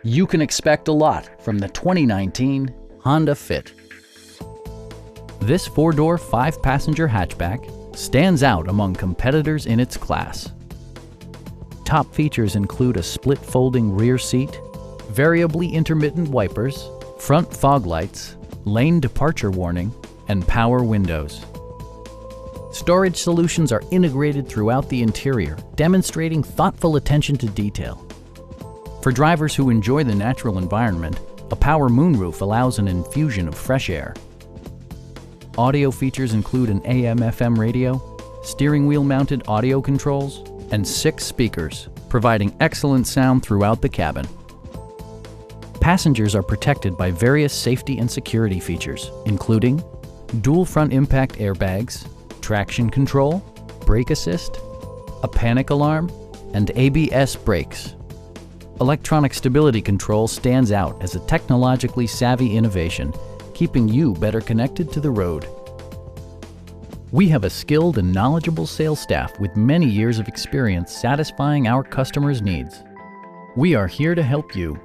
You can expect a lot from the 2019 Honda Fit. This four-door, five-passenger hatchback stands out among competitors in its class. Top features include a split folding rear seat, variably intermittent wipers, front fog lights, lane departure warning, and power windows. Storage solutions are integrated throughout the interior, demonstrating thoughtful attention to detail. For drivers who enjoy the natural environment, a power moonroof allows an infusion of fresh air. Audio features include an AM/FM radio, steering wheel mounted audio controls, and 6 speakers, providing excellent sound throughout the cabin. Passengers are protected by various safety and security features, including dual front impact airbags, traction control, brake assist, a panic alarm, and ABS brakes. Electronic stability control stands out as a technologically savvy innovation, keeping you better connected to the road. We have a skilled and knowledgeable sales staff with many years of experience satisfying our customers' needs. We are here to help you.